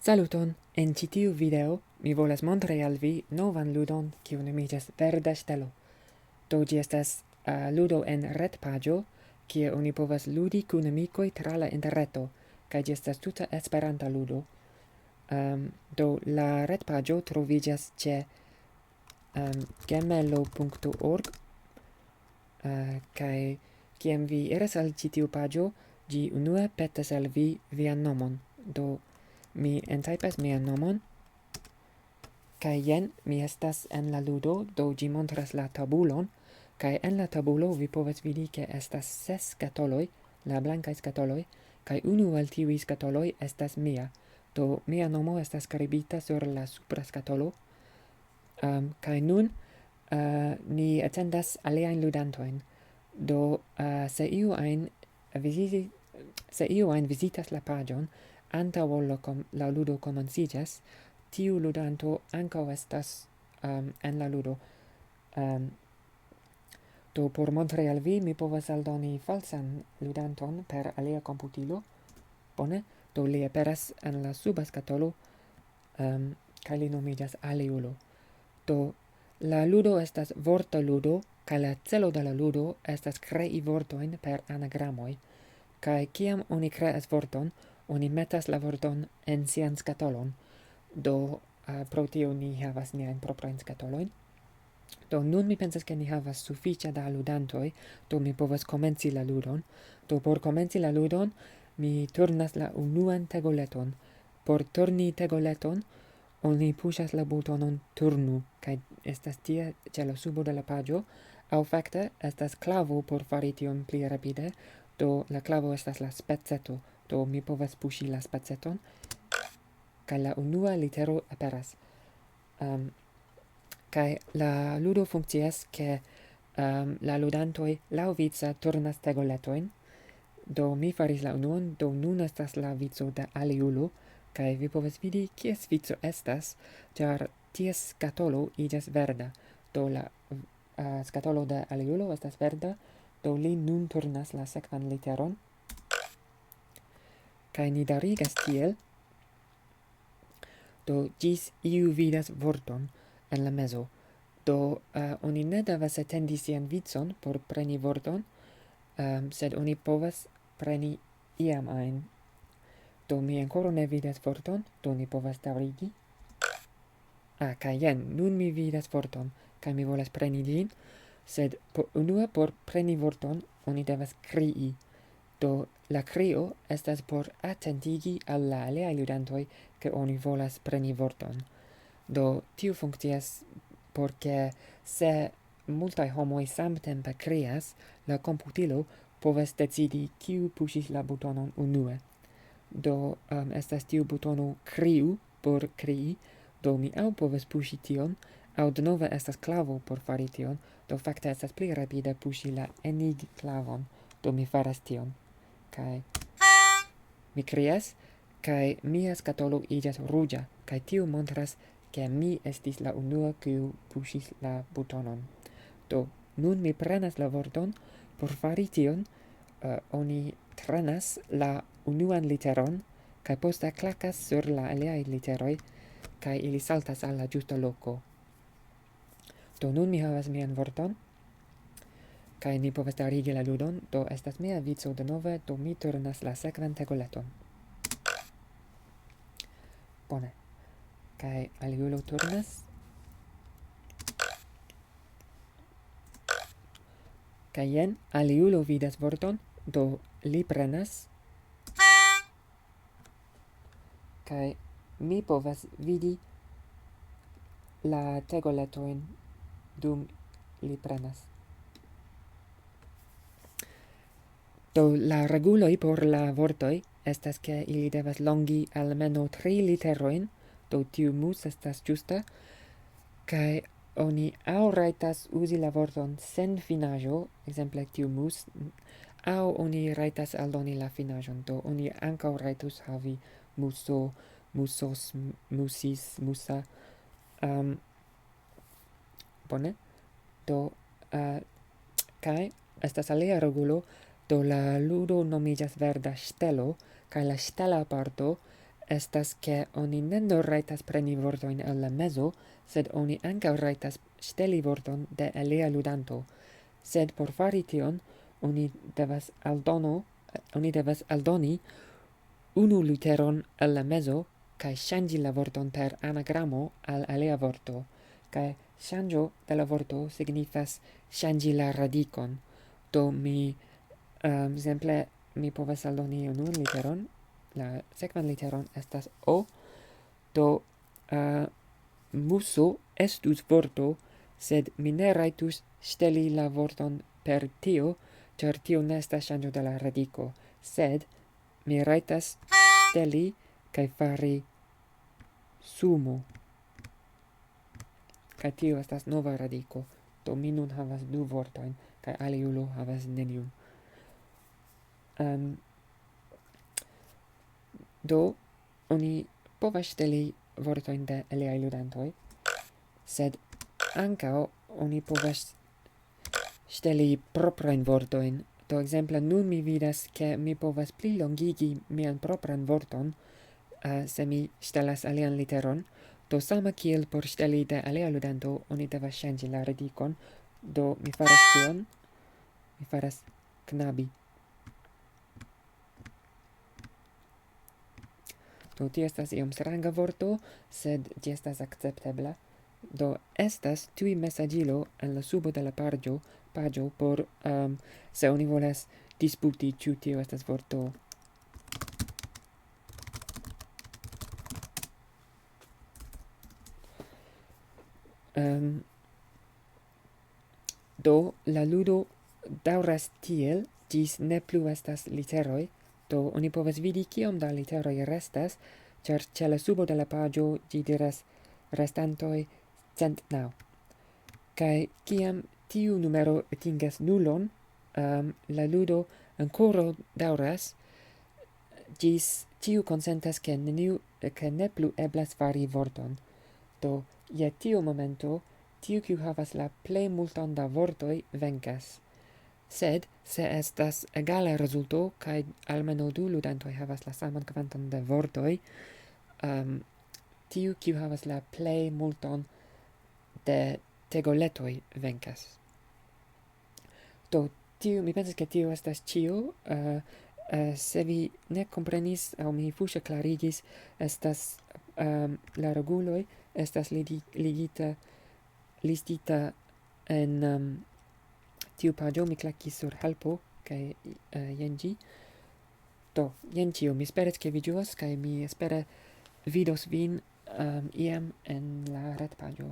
Saluton! En ĉi tiu video mi volas montri al vi novan ludon kiu nomiĝas Verda Ŝtelo. Do ĝi estas ludo en retpaĝo, kie oni povas ludi kun amikoj tra la interreto, kaj ĝi estas tuta Esperanta ludo. Do la retpaĝo troviĝas ĉe gemelo.org, kaj kiam vi iras al ĉi tiu paĝo, ĝi unue petas al vi vian nomon. Do mi entypas mian nomon, kaj jen mi estas en la ludo, do ĝi montras la tabulon, kaj en la tabulo vi povas vidi ke estas 6 skatoloj, la blankaj skatoloj, kaj unu el tiuj skatoloj estas mia. Do mia nomo estas skribita sur la supra skatolo, kaj nun ni atendas aliajn ludantojn. Do se iu ajn vizitas la paĝon, antaŭ ol la ludo komenciĝas, tiu ludanto ankaŭ estas en la ludo. Do por montri al vi, mi povas aldoni falsan ludanton per alia komputilo. Bone, do li aperas en la suba skatolo, kaj li nomiĝas aliulo. Do la ludo estas vorta ludo, kaj la celo de la ludo estas krei vortojn per anagramoj. Kaj kiam oni kreas vorton, oni metas la vorton en sian skatolon. Do pro tio ni havas niajn proprajn skatolojn. Do nun mi pensas ke ni havas sufiĉe da ludantoj, do mi povas komenci la ludon. Do por komenci la ludon, mi turnas la unuan tegoleton. Por turni tegoleton, oni puŝas la butonon turnu, kaj estas tie ĉe la subo de la paĝo, aŭ fakte estas klavo por fari tion pli rapide, do la klavo estas la speceto. Do mi povas puŝi la speceton, kaj la unua litero aperas. Kaj la ludo funkcias, ke la ludantoj laŭvice turnas tegoletojn. Do mi faris la unuan, do nun estas la vico de aliulo, kaj vi povas vidi kies vico estas, ĉar ties skatolo iĝas verda. Do la skatolo de aliulo estas verda, do li nun turnas la sekvan literon, kaj ni darigas tiel, do ĝis iu vidas vorton en la mezo. Do oni ne devas atendi sian vicon por preni vorton, sed oni povas preni iam ajn. Do mi ankoraŭ ne vidas vorton, do ni povas daŭrigi. Kaj jen, nun mi vidas vorton, kaj mi volas preni ĝin, sed unue por preni vorton oni devas krii. Do la krio estas por atentigi al la aliaj ludantoj ke oni volas preni vorton. Do tiu funkcias porque se multaj homoj samtempe krias, la komputilo povas decidi kiu puŝis la butonon unue. Do estas tiu butono kriu por krii, do mi aŭ povas puŝi tion, aŭ denove estas klavo por fari tion, do fakte estas pli rapide puŝi la enig-klavon, do mi faras tion. Kaj mi krias, kaj mia skatolo iĝas ruĝa, kaj tio montras, ke mi estis la unua kiu puŝis la butonon. Do nun mi prenas la vorton, por fari tion, oni trenas la unuan literon, kaj poste klakas sur la aliaj literoj, kaj ili saltas al la ĝusta loko. Do nun mi havas mian vorton, kaj ni povas daŭrigi la ludon, do estas mia vico denove, do mi turnas la sekvan tegoleton. Bone. Kaj aliulo turnas. Kaj jen, aliulo vidas vorton, do li prenas. Kaj mi povas vidi la tegoletojn dum li prenas. Do la reguloj por la vortoj estas ke ili devas longi almeno 3 literojn, do tiu mus estas ĝusta, kaj oni aŭ rajtas uzi la vorton sen finaĵo, ekzemple tiu mus, aŭ oni rajtas aldoni la finaĵon, do oni ankaŭ rajtus havi muso, musos, musis, musa. Bone, do kaj estas alia regulo, do la ludo nomiĝas Verda Ŝtelo, kaj la ŝtela parto estas che oni ne nur rajtas preni vortojn el la mezo, sed oni ankaŭ rajtas ŝteli vorton de alia ludanto. Sed por fari tion, oni devas aldoni unu literon el la mezo kaj ŝanĝi la vorton per anagramo al alia vorto. Kaj ŝanĝo de la vorto signifas ŝanĝi la radikon. Do ekzemple mi povas aldoni unu literon, la sekvan literon estas O, do muso estus vorto, sed mi ne rajtus ŝteli la vorton per tio, ĉar tio ne estas ŝanĝo de la radiko, sed mi rajtas ŝteli kaj fari sumo. Kaj tio estas nova radiko, do mi nun havas du vortojn, kaj aliulo havas neniun. Do, oni povas ŝteli vortojn de aliaj ludantoj, sed ankaŭ oni povas ŝteli proprajn vortojn. Do ekzemple nun mi vidas, ke mi povas plilongigi mian propran vorton, se mi ŝtelas alian literon. Do sama kiel por ŝteli de alia ludanto, oni devas ŝanĝi la radikon. Do mi faras tion, mi faras knabi. Do tio estas iom stranga vorto, sed ĝi estas akceptebla. Do estas tuj mesaĝilo en la subo de la paĝo por se oni volas disputi ĉu tio estas vorto. Do la ludo daŭras tiel ĝis ne plu estas literoj. Do oni povas vidi kiom da literoj restas, ĉar ĉe la subo de la paĝo ĝi diras restantoj 109. Kaj kiam tiu numero atingas nulon, la ludo ankoraŭ daŭras ĝis ĉiu konsentas ke ne plu eblas fari vorton. Do je tiu momento, tiu kiu havas la plej multon da vortoj venkas. Sed se estas egala rezulto kaj almenaŭ du ludantoj havas la saman kvanton de vortoj, tiu kiu havas la plej multon de tegoletoj venkas. Do mi pensas ke tio estas ĉio. Se vi ne komprenis aŭ mi fuŝe klarigis, estas la reguloj estas listita en tiu paĝo. Mi klakis sur helpo kaj jen ĝi. Do jen ĉio. Mi esperas ke vi ĝuos kaj mi espere vidos vin iam en la retpaĝo.